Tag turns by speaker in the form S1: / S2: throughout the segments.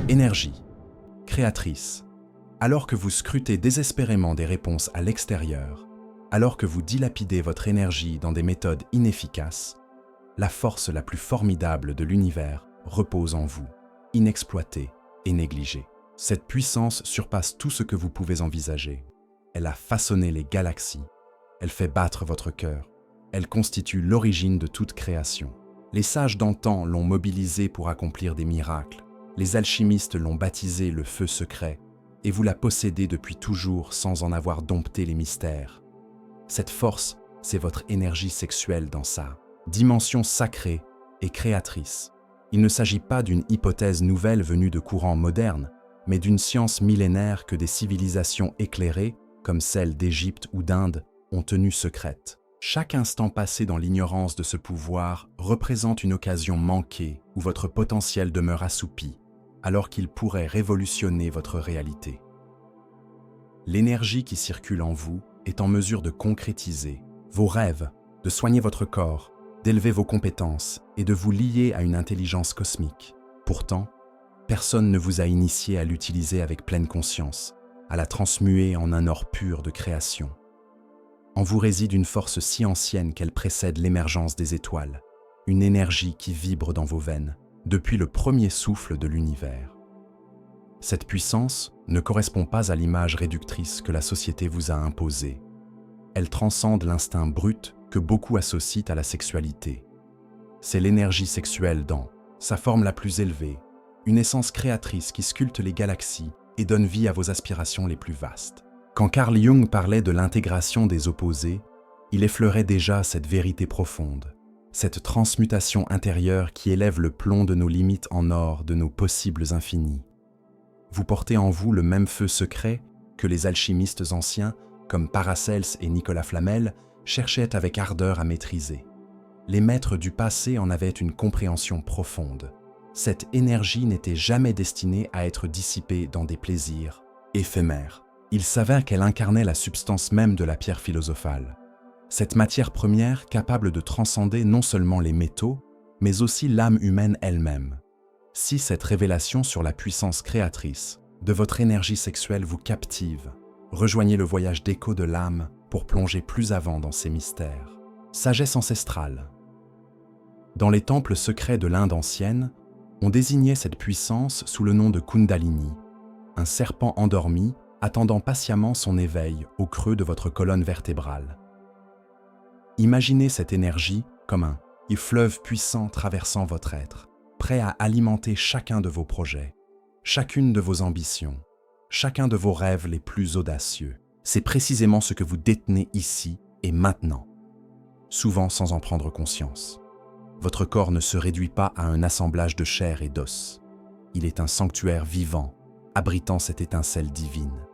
S1: Énergie, créatrice. Alors que vous scrutez désespérément des réponses à l'extérieur, alors que vous dilapidez votre énergie dans des méthodes inefficaces, la force la plus formidable de l'univers repose en vous, inexploitée et négligée. Cette puissance surpasse tout ce que vous pouvez envisager. Elle a façonné les galaxies. Elle fait battre votre cœur. Elle constitue l'origine de toute création. Les sages d'antan l'ont mobilisée pour accomplir des miracles. Les alchimistes l'ont baptisée le feu secret, et vous la possédez depuis toujours sans en avoir dompté les mystères. Cette force, c'est votre énergie sexuelle dans sa dimension sacrée et créatrice. Il ne s'agit pas d'une hypothèse nouvelle venue de courants modernes, mais d'une science millénaire que des civilisations éclairées, comme celles d'Égypte ou d'Inde, ont tenue secrète. Chaque instant passé dans l'ignorance de ce pouvoir représente une occasion manquée où votre potentiel demeure assoupi, alors qu'il pourrait révolutionner votre réalité. L'énergie qui circule en vous est en mesure de concrétiser vos rêves, de soigner votre corps, d'élever vos compétences et de vous lier à une intelligence cosmique. Pourtant, personne ne vous a initié à l'utiliser avec pleine conscience, à la transmuer en un or pur de création. En vous réside une force si ancienne qu'elle précède l'émergence des étoiles, une énergie qui vibre dans vos veines depuis le premier souffle de l'univers. Cette puissance ne correspond pas à l'image réductrice que la société vous a imposée. Elle transcende l'instinct brut que beaucoup associent à la sexualité. C'est l'énergie sexuelle dans sa forme la plus élevée, une essence créatrice qui sculpte les galaxies et donne vie à vos aspirations les plus vastes. Quand Carl Jung parlait de l'intégration des opposés, il effleurait déjà cette vérité profonde, cette transmutation intérieure qui élève le plomb de nos limites en or de nos possibles infinis. Vous portez en vous le même feu secret que les alchimistes anciens, comme Paracels et Nicolas Flamel, cherchaient avec ardeur à maîtriser. Les maîtres du passé en avaient une compréhension profonde. Cette énergie n'était jamais destinée à être dissipée dans des plaisirs éphémères. Il s'avère qu'elle incarnait la substance même de la pierre philosophale. Cette matière première capable de transcender non seulement les métaux, mais aussi l'âme humaine elle-même. Si cette révélation sur la puissance créatrice de votre énergie sexuelle vous captive, rejoignez le voyage d'écho de l'âme pour plonger plus avant dans ces mystères. Sagesse ancestrale. Dans les temples secrets de l'Inde ancienne, on désignait cette puissance sous le nom de Kundalini, un serpent endormi attendant patiemment son éveil au creux de votre colonne vertébrale. Imaginez cette énergie comme un fleuve puissant traversant votre être, prêt à alimenter chacun de vos projets, chacune de vos ambitions, chacun de vos rêves les plus audacieux. C'est précisément ce que vous détenez ici et maintenant, souvent sans en prendre conscience. Votre corps ne se réduit pas à un assemblage de chair et d'os. Il est un sanctuaire vivant, abritant cette étincelle divine.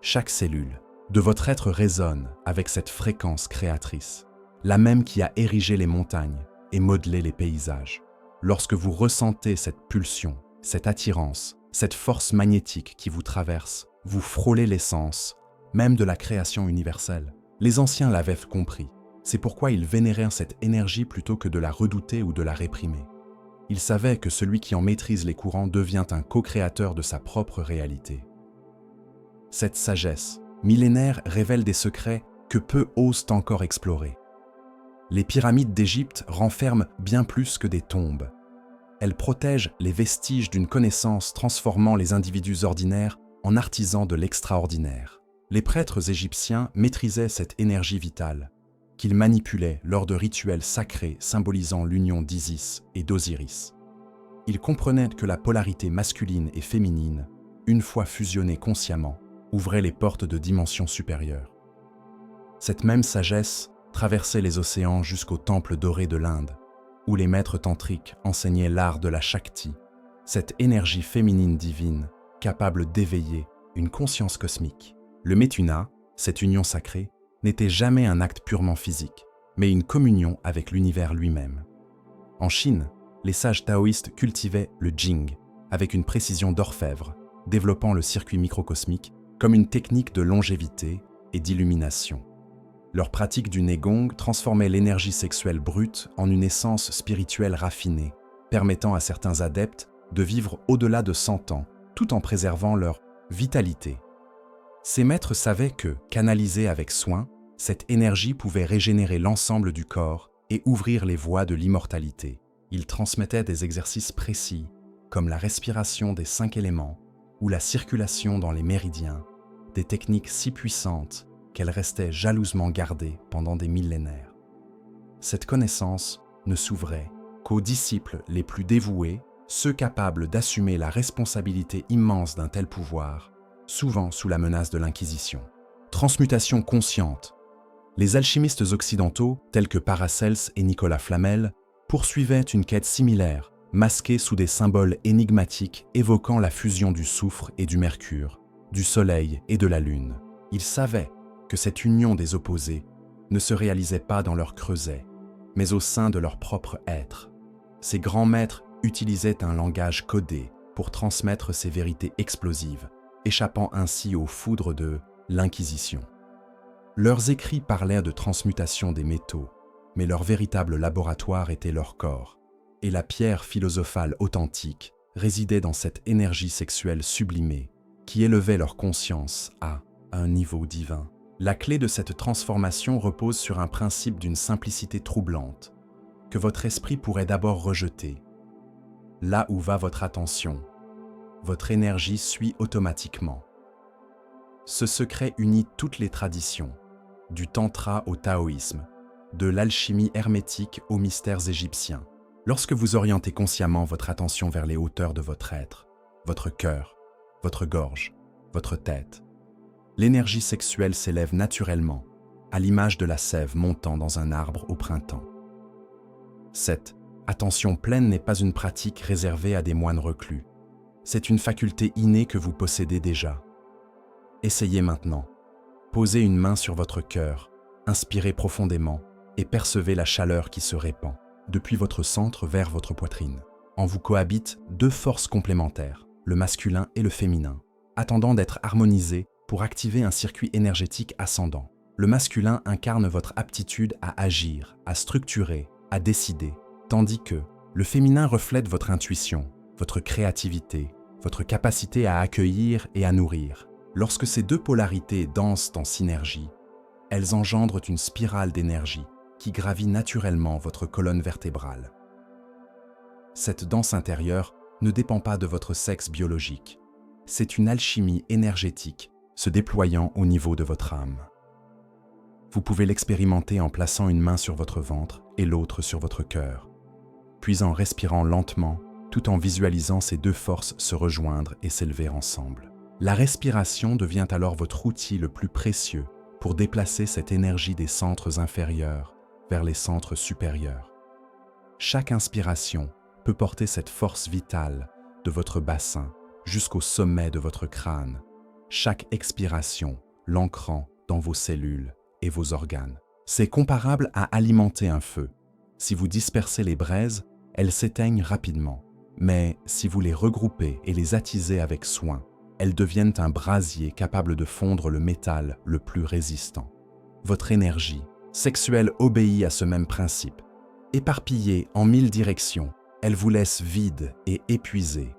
S1: Chaque cellule de votre être résonne avec cette fréquence créatrice, la même qui a érigé les montagnes et modelé les paysages. Lorsque vous ressentez cette pulsion, cette attirance, cette force magnétique qui vous traverse, vous frôlez l'essence, même de la création universelle. Les anciens l'avaient compris. C'est pourquoi ils vénéraient cette énergie plutôt que de la redouter ou de la réprimer. Ils savaient que celui qui en maîtrise les courants devient un co-créateur de sa propre réalité. Cette sagesse millénaire révèle des secrets que peu osent encore explorer. Les pyramides d'Égypte renferment bien plus que des tombes. Elles protègent les vestiges d'une connaissance transformant les individus ordinaires en artisans de l'extraordinaire. Les prêtres égyptiens maîtrisaient cette énergie vitale, qu'ils manipulaient lors de rituels sacrés symbolisant l'union d'Isis et d'Osiris. Ils comprenaient que la polarité masculine et féminine, une fois fusionnée consciemment, ouvrait les portes de dimensions supérieures. Cette même sagesse traversait les océans jusqu'au temple doré de l'Inde, où les maîtres tantriques enseignaient l'art de la Shakti, cette énergie féminine divine capable d'éveiller une conscience cosmique. Le Methuna, cette union sacrée, n'était jamais un acte purement physique, mais une communion avec l'univers lui-même. En Chine, les sages taoïstes cultivaient le Jing, avec une précision d'orfèvre, développant le circuit microcosmique comme une technique de longévité et d'illumination. Leur pratique du Neigong transformait l'énergie sexuelle brute en une essence spirituelle raffinée, permettant à certains adeptes de vivre au-delà de 100 ans, tout en préservant leur vitalité. Ces maîtres savaient que, canalisée avec soin, cette énergie pouvait régénérer l'ensemble du corps et ouvrir les voies de l'immortalité. Ils transmettaient des exercices précis, comme la respiration des 5 éléments ou la circulation dans les méridiens, des techniques si puissantes qu'elles restaient jalousement gardées pendant des millénaires. Cette connaissance ne s'ouvrait qu'aux disciples les plus dévoués, ceux capables d'assumer la responsabilité immense d'un tel pouvoir, souvent sous la menace de l'Inquisition. Transmutation consciente. Les alchimistes occidentaux, tels que Paracelse et Nicolas Flamel, poursuivaient une quête similaire, masquée sous des symboles énigmatiques évoquant la fusion du soufre et du mercure, du soleil et de la lune. Ils savaient que cette union des opposés ne se réalisait pas dans leur creuset, mais au sein de leur propre être. Ces grands maîtres utilisaient un langage codé pour transmettre ces vérités explosives, échappant ainsi aux foudres de l'Inquisition. Leurs écrits parlaient de transmutation des métaux, mais leur véritable laboratoire était leur corps, et la pierre philosophale authentique résidait dans cette énergie sexuelle sublimée qui élevait leur conscience à un niveau divin. La clé de cette transformation repose sur un principe d'une simplicité troublante, que votre esprit pourrait d'abord rejeter. Là où va votre attention, votre énergie suit automatiquement. Ce secret unit toutes les traditions, du tantra au taoïsme, de l'alchimie hermétique aux mystères égyptiens. Lorsque vous orientez consciemment votre attention vers les hauteurs de votre être, votre cœur, votre gorge, votre tête, l'énergie sexuelle s'élève naturellement, à l'image de la sève montant dans un arbre au printemps. Cette attention pleine n'est pas une pratique réservée à des moines reclus. C'est une faculté innée que vous possédez déjà. Essayez maintenant. Posez une main sur votre cœur, inspirez profondément et percevez la chaleur qui se répand depuis votre centre vers votre poitrine. En vous cohabitent deux forces complémentaires, le masculin et le féminin, attendant d'être harmonisés pour activer un circuit énergétique ascendant. Le masculin incarne votre aptitude à agir, à structurer, à décider, tandis que le féminin reflète votre intuition, votre créativité, votre capacité à accueillir et à nourrir. Lorsque ces deux polarités dansent en synergie, elles engendrent une spirale d'énergie qui gravit naturellement votre colonne vertébrale. Cette danse intérieure ne dépend pas de votre sexe biologique. C'est une alchimie énergétique se déployant au niveau de votre âme. Vous pouvez l'expérimenter en plaçant une main sur votre ventre et l'autre sur votre cœur, puis en respirant lentement, tout en visualisant ces deux forces se rejoindre et s'élever ensemble. La respiration devient alors votre outil le plus précieux pour déplacer cette énergie des centres inférieurs vers les centres supérieurs. Chaque inspiration peut porter cette force vitale de votre bassin jusqu'au sommet de votre crâne, chaque expiration l'ancrant dans vos cellules et vos organes. C'est comparable à alimenter un feu. Si vous dispersez les braises, elles s'éteignent rapidement. Mais si vous les regroupez et les attisez avec soin, elles deviennent un brasier capable de fondre le métal le plus résistant. Votre énergie sexuelle obéit à ce même principe. Éparpillée en 1000 directions, elle vous laisse vide et épuisé.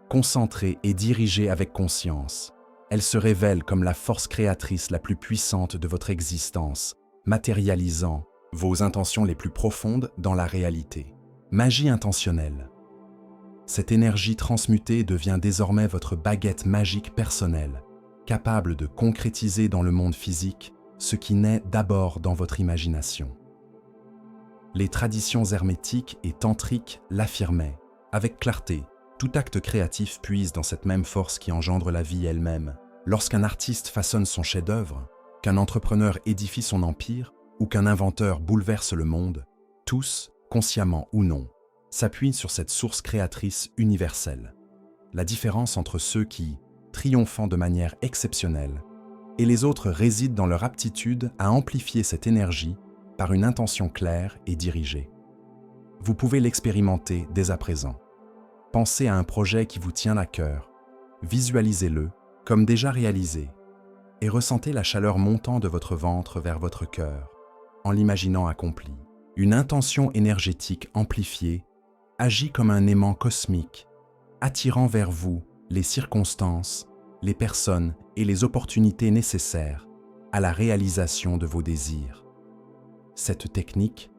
S1: Concentrée et dirigée avec conscience, elle se révèle comme la force créatrice la plus puissante de votre existence, matérialisant vos intentions les plus profondes dans la réalité. Magie intentionnelle. Cette énergie transmutée devient désormais votre baguette magique personnelle, capable de concrétiser dans le monde physique ce qui naît d'abord dans votre imagination. Les traditions hermétiques et tantriques l'affirmaient. Avec clarté, tout acte créatif puise dans cette même force qui engendre la vie elle-même. Lorsqu'un artiste façonne son chef-d'œuvre, qu'un entrepreneur édifie son empire ou qu'un inventeur bouleverse le monde, tous, consciemment ou non, s'appuient sur cette source créatrice universelle. La différence entre ceux qui, triomphant de manière exceptionnelle, et les autres réside dans leur aptitude à amplifier cette énergie par une intention claire et dirigée. Vous pouvez l'expérimenter dès à présent. Pensez à un projet qui vous tient à cœur, visualisez-le comme déjà réalisé, et ressentez la chaleur montant de votre ventre vers votre cœur, en l'imaginant accompli. Une intention énergétique amplifiée agit comme un aimant cosmique, attirant vers vous les circonstances, les personnes et les opportunités nécessaires à la réalisation de vos désirs. Cette technique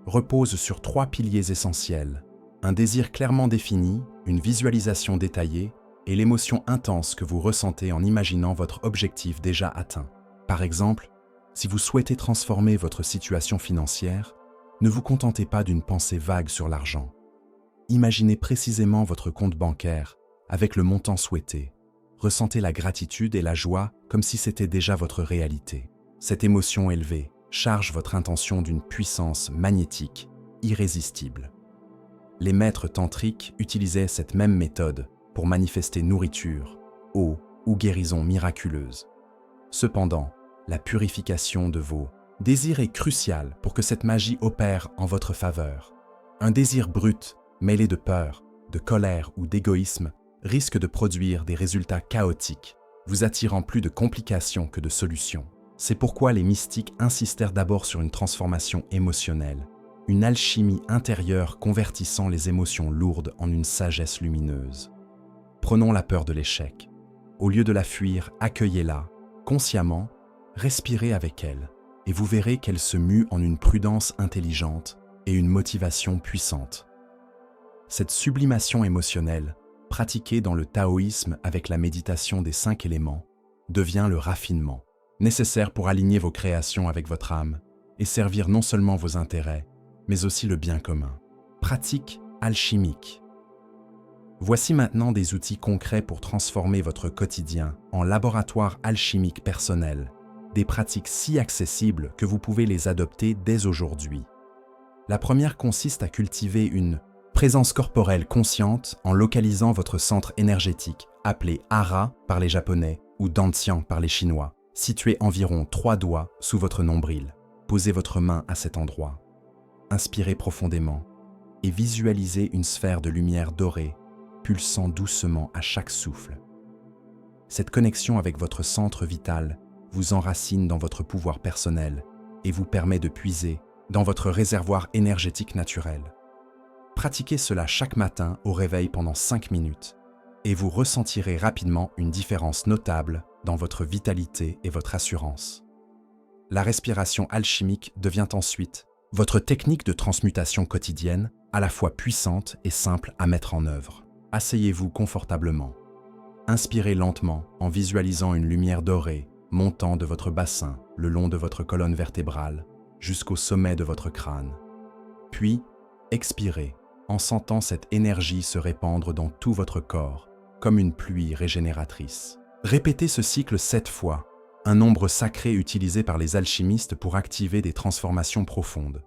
S1: repose sur 3 piliers essentiels: un désir clairement défini, une visualisation détaillée et l'émotion intense que vous ressentez en imaginant votre objectif déjà atteint. Par exemple, si vous souhaitez transformer votre situation financière, ne vous contentez pas d'une pensée vague sur l'argent. Imaginez précisément votre compte bancaire avec le montant souhaité. Ressentez la gratitude et la joie comme si c'était déjà votre réalité. Cette émotion élevée charge votre intention d'une puissance magnétique irrésistible. Les maîtres tantriques utilisaient cette même méthode pour manifester nourriture, eau ou guérison miraculeuse. Cependant, la purification de vos désirs est cruciale pour que cette magie opère en votre faveur. Un désir brut, mêlé de peur, de colère ou d'égoïsme, risque de produire des résultats chaotiques, vous attirant plus de complications que de solutions. C'est pourquoi les mystiques insistèrent d'abord sur une transformation émotionnelle, une alchimie intérieure convertissant les émotions lourdes en une sagesse lumineuse. Prenons la peur de l'échec. Au lieu de la fuir, accueillez-la, consciemment, respirez avec elle, et vous verrez qu'elle se mue en une prudence intelligente et une motivation puissante. Cette sublimation émotionnelle, pratiquée dans le taoïsme avec la méditation des 5 éléments, devient le raffinement, nécessaire pour aligner vos créations avec votre âme et servir non seulement vos intérêts, mais aussi le bien commun. Pratique alchimique. Voici maintenant des outils concrets pour transformer votre quotidien en laboratoire alchimique personnel, des pratiques si accessibles que vous pouvez les adopter dès aujourd'hui. La première consiste à cultiver une présence corporelle consciente en localisant votre centre énergétique, appelé Hara par les Japonais ou Dantian par les Chinois, situé environ 3 doigts sous votre nombril. Posez votre main à cet endroit. Inspirez profondément et visualisez une sphère de lumière dorée pulsant doucement à chaque souffle. Cette connexion avec votre centre vital vous enracine dans votre pouvoir personnel et vous permet de puiser dans votre réservoir énergétique naturel. Pratiquez cela chaque matin au réveil pendant 5 minutes et vous ressentirez rapidement une différence notable dans votre vitalité et votre assurance. La respiration alchimique devient ensuite votre technique de transmutation quotidienne, à la fois puissante et simple à mettre en œuvre. Asseyez-vous confortablement. Inspirez lentement en visualisant une lumière dorée montant de votre bassin le long de votre colonne vertébrale jusqu'au sommet de votre crâne. Puis, expirez en sentant cette énergie se répandre dans tout votre corps comme une pluie régénératrice. Répétez ce cycle 7 fois, un nombre sacré utilisé par les alchimistes pour activer des transformations profondes.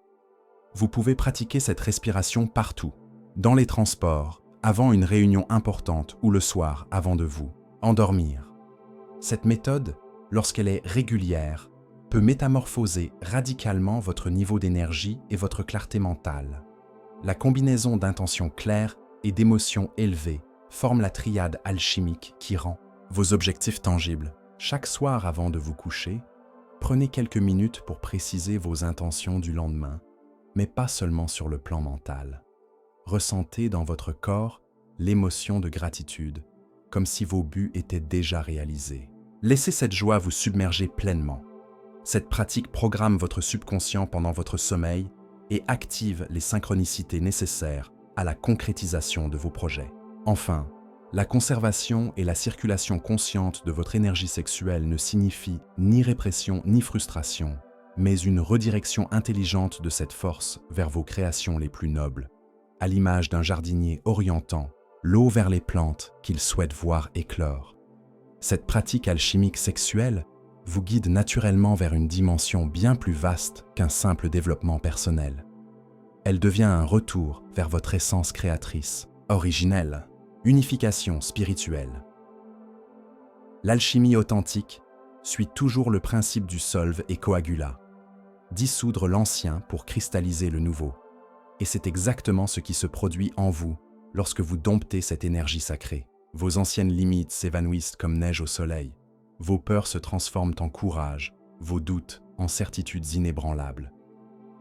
S1: Vous pouvez pratiquer cette respiration partout, dans les transports, avant une réunion importante ou le soir avant de vous endormir. Cette méthode, lorsqu'elle est régulière, peut métamorphoser radicalement votre niveau d'énergie et votre clarté mentale. La combinaison d'intentions claires et d'émotions élevées forme la triade alchimique qui rend vos objectifs tangibles. Chaque soir avant de vous coucher, prenez quelques minutes pour préciser vos intentions du lendemain, mais pas seulement sur le plan mental. Ressentez dans votre corps l'émotion de gratitude, comme si vos buts étaient déjà réalisés. Laissez cette joie vous submerger pleinement. Cette pratique programme votre subconscient pendant votre sommeil et active les synchronicités nécessaires à la concrétisation de vos projets. Enfin, la conservation et la circulation consciente de votre énergie sexuelle ne signifient ni répression ni frustration, mais une redirection intelligente de cette force vers vos créations les plus nobles, à l'image d'un jardinier orientant l'eau vers les plantes qu'il souhaite voir éclore. Cette pratique alchimique sexuelle vous guide naturellement vers une dimension bien plus vaste qu'un simple développement personnel. Elle devient un retour vers votre essence créatrice, originelle, unification spirituelle. L'alchimie authentique suit toujours le principe du solve et coagula, dissoudre l'ancien pour cristalliser le nouveau. Et c'est exactement ce qui se produit en vous lorsque vous domptez cette énergie sacrée. Vos anciennes limites s'évanouissent comme neige au soleil. Vos peurs se transforment en courage, vos doutes en certitudes inébranlables.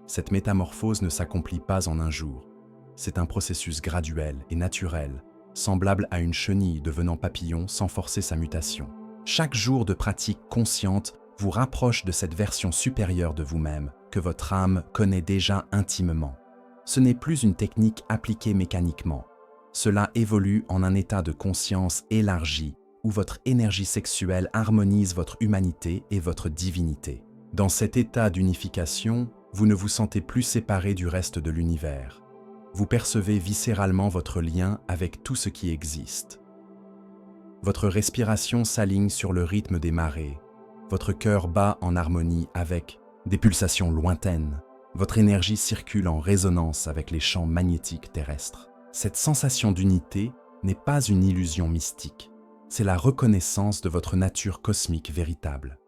S1: Cette métamorphose ne s'accomplit pas en un jour. C'est un processus graduel et naturel semblable à une chenille devenant papillon sans forcer sa mutation. Chaque jour de pratique consciente vous rapproche de cette version supérieure de vous-même que votre âme connaît déjà intimement. Ce n'est plus une technique appliquée mécaniquement. Cela évolue en un état de conscience élargi où votre énergie sexuelle harmonise votre humanité et votre divinité. Dans cet état d'unification, vous ne vous sentez plus séparé du reste de l'univers. Vous percevez viscéralement votre lien avec tout ce qui existe. Votre respiration s'aligne sur le rythme des marées. Votre cœur bat en harmonie avec des pulsations lointaines. Votre énergie circule en résonance avec les champs magnétiques terrestres. Cette sensation d'unité n'est pas une illusion mystique. C'est la reconnaissance de votre nature cosmique véritable.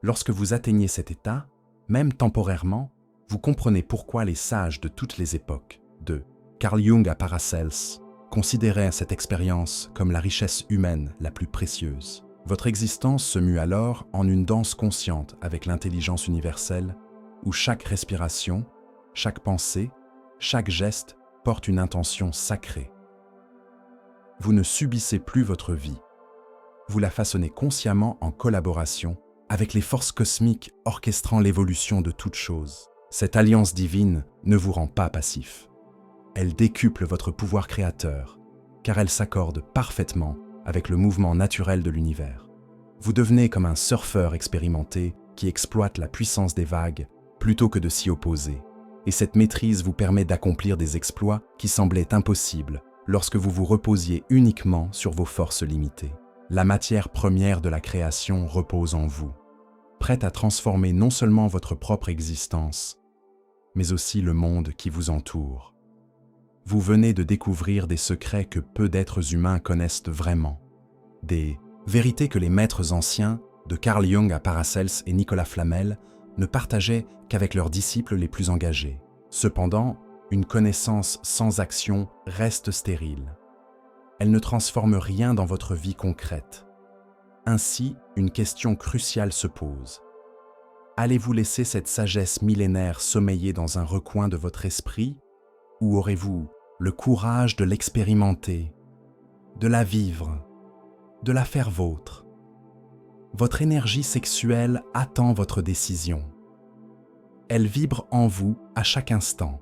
S1: Lorsque vous atteignez cet état, même temporairement, vous comprenez pourquoi les sages de toutes les époques, de Carl Jung à Paracelse, considéraient cette expérience comme la richesse humaine la plus précieuse. Votre existence se mue alors en une danse consciente avec l'intelligence universelle, où chaque respiration, chaque pensée, chaque geste porte une intention sacrée. Vous ne subissez plus votre vie. Vous la façonnez consciemment en collaboration avec les forces cosmiques orchestrant l'évolution de toutes choses. Cette alliance divine ne vous rend pas passif. Elle décuple votre pouvoir créateur, car elle s'accorde parfaitement avec le mouvement naturel de l'univers. Vous devenez comme un surfeur expérimenté qui exploite la puissance des vagues plutôt que de s'y opposer. Et cette maîtrise vous permet d'accomplir des exploits qui semblaient impossibles lorsque vous vous reposiez uniquement sur vos forces limitées. La matière première de la création repose en vous, prête à transformer non seulement votre propre existence, mais aussi le monde qui vous entoure. Vous venez de découvrir des secrets que peu d'êtres humains connaissent vraiment, des vérités que les maîtres anciens, de Carl Jung à Paracelse et Nicolas Flamel, ne partageaient qu'avec leurs disciples les plus engagés. Cependant, une connaissance sans action reste stérile. Elle ne transforme rien dans votre vie concrète. Ainsi, une question cruciale se pose. Allez-vous laisser cette sagesse millénaire sommeiller dans un recoin de votre esprit, ou aurez-vous le courage de l'expérimenter, de la vivre, de la faire vôtre? Votre énergie sexuelle attend votre décision. Elle vibre en vous à chaque instant,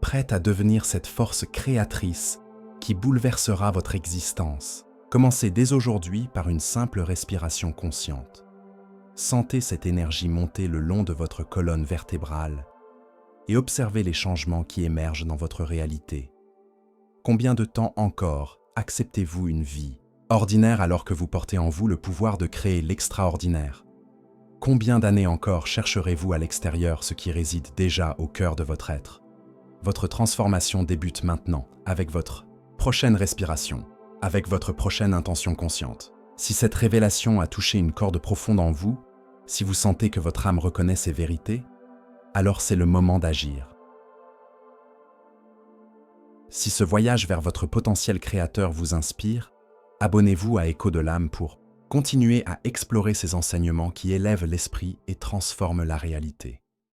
S1: prête à devenir cette force créatrice qui bouleversera votre existence. Commencez dès aujourd'hui par une simple respiration consciente. Sentez cette énergie monter le long de votre colonne vertébrale et observez les changements qui émergent dans votre réalité. Combien de temps encore acceptez-vous une vie ordinaire alors que vous portez en vous le pouvoir de créer l'extraordinaire? Combien d'années encore chercherez-vous à l'extérieur ce qui réside déjà au cœur de votre être? Votre transformation débute maintenant avec votre prochaine respiration, avec votre prochaine intention consciente. Si cette révélation a touché une corde profonde en vous, si vous sentez que votre âme reconnaît ces vérités, alors c'est le moment d'agir. Si ce voyage vers votre potentiel créateur vous inspire, abonnez-vous à Écho de l'âme pour continuer à explorer ces enseignements qui élèvent l'esprit et transforment la réalité.